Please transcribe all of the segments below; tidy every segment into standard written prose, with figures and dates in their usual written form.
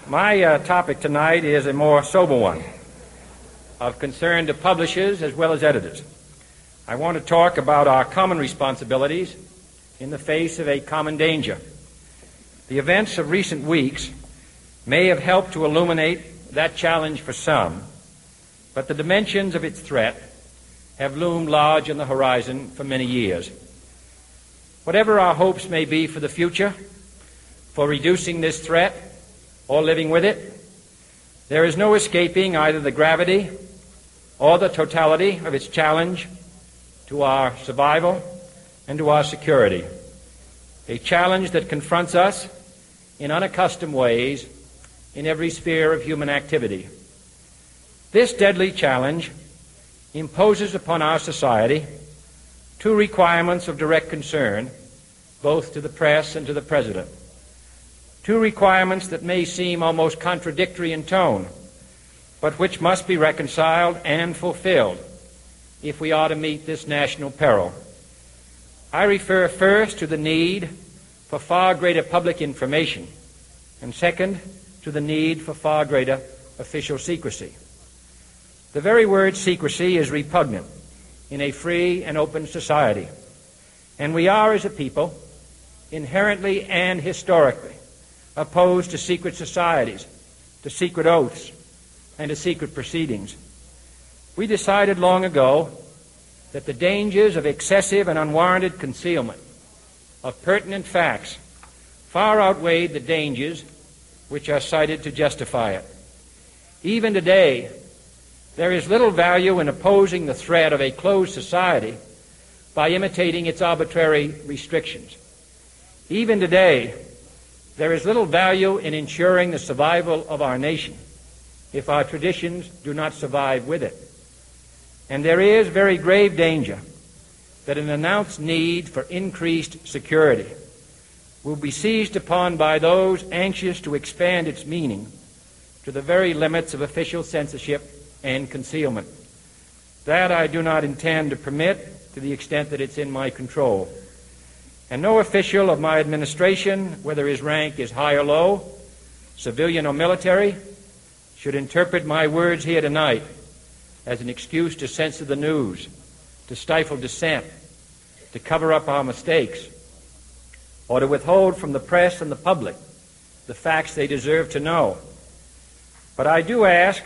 My topic tonight is a more sober one, of concern to publishers as well as editors. I want to talk about our common responsibilities in the face of a common danger. The events of recent weeks may have helped to illuminate that challenge for some, but the dimensions of its threat have loomed large on the horizon for many years. Whatever our hopes may be for the future, for reducing this threat or living with it, there is no escaping either the gravity or the totality of its challenge to our survival and to our security, a challenge that confronts us in unaccustomed ways in every sphere of human activity. This deadly challenge imposes upon our society two requirements of direct concern, both to the press and to the President. Two requirements that may seem almost contradictory in tone, but which must be reconciled and fulfilled if we are to meet this national peril. I refer first to the need for far greater public information, and second, to the need for far greater official secrecy. The very word secrecy is repugnant in a free and open society, and we are, as a people, inherently and historically opposed to secret societies, to secret oaths, and to secret proceedings. We decided long ago that the dangers of excessive and unwarranted concealment of pertinent facts far outweighed the dangers which are cited to justify it. Even today, there is little value in opposing the threat of a closed society by imitating its arbitrary restrictions. Even today, there is little value in ensuring the survival of our nation if our traditions do not survive with it. And there is very grave danger that an announced need for increased security will be seized upon by those anxious to expand its meaning to the very limits of official censorship and concealment. That I do not intend to permit to the extent that it's in my control. And no official of my administration, whether his rank is high or low, civilian or military, should interpret my words here tonight as an excuse to censor the news, to stifle dissent, to cover up our mistakes, or to withhold from the press and the public the facts they deserve to know. But I do ask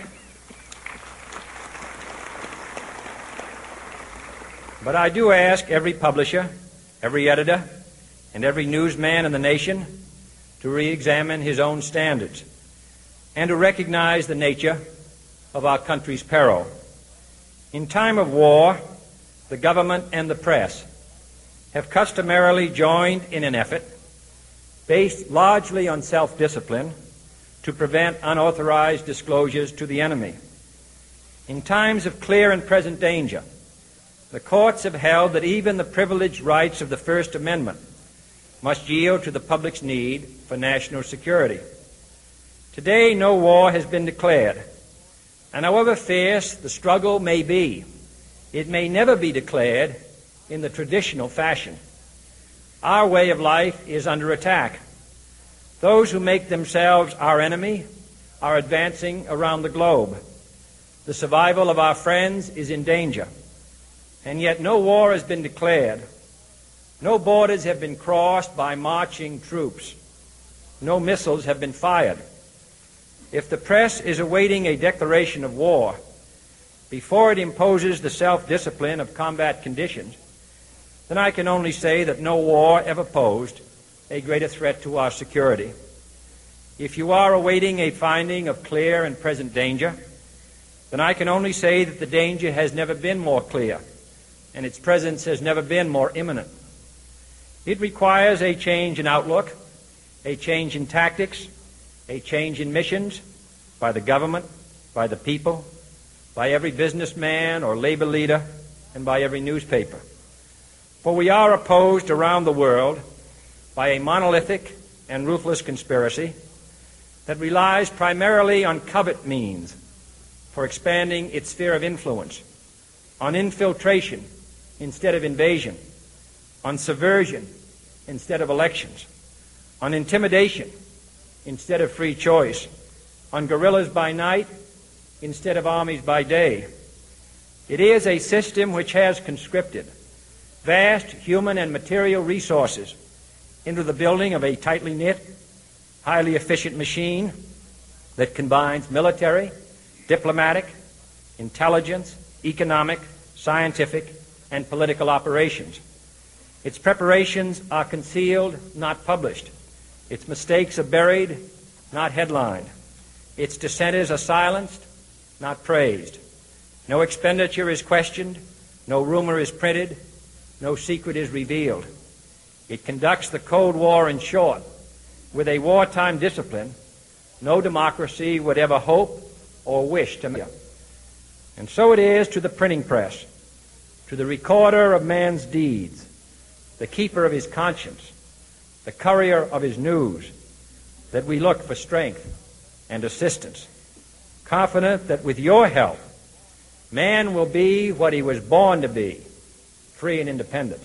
every publisher, every editor, and every newsman in the nation to re-examine his own standards and to recognize the nature of our country's peril. In time of war, the government and the press have customarily joined in an effort based largely on self-discipline to prevent unauthorized disclosures to the enemy. In times of clear and present danger, the courts have held that even the privileged rights of the First Amendment must yield to the public's need for national security. Today, no war has been declared, and however fierce the struggle may be, it may never be declared in the traditional fashion. Our way of life is under attack. Those who make themselves our enemy are advancing around the globe. The survival of our friends is in danger. And yet no war has been declared. No borders have been crossed by marching troops. No missiles have been fired. If the press is awaiting a declaration of war before it imposes the self-discipline of combat conditions, then I can only say that no war ever posed a greater threat to our security. If you are awaiting a finding of clear and present danger, then I can only say that the danger has never been more clear, and its presence has never been more imminent. It requires a change in outlook, a change in tactics, a change in missions by the government, by the people, by every businessman or labor leader, and by every newspaper. For we are opposed around the world by a monolithic and ruthless conspiracy that relies primarily on covert means for expanding its sphere of influence, on infiltration instead of invasion, on subversion instead of elections, on intimidation instead of free choice, on guerrillas by night instead of armies by day. It is a system which has conscripted vast human and material resources into the building of a tightly knit, highly efficient machine that combines military, diplomatic, intelligence, economic, scientific, and political operations. Its preparations are concealed, not published. Its mistakes are buried, not headlined. Its dissenters are silenced, not praised. No expenditure is questioned, no rumor is printed, no secret is revealed. It conducts the Cold War, in short, with a wartime discipline no democracy would ever hope or wish to make. And so it is to the printing press, to the recorder of man's deeds, the keeper of his conscience, the courier of his news, that we look for strength and assistance, confident that with your help, man will be what he was born to be, free and independent.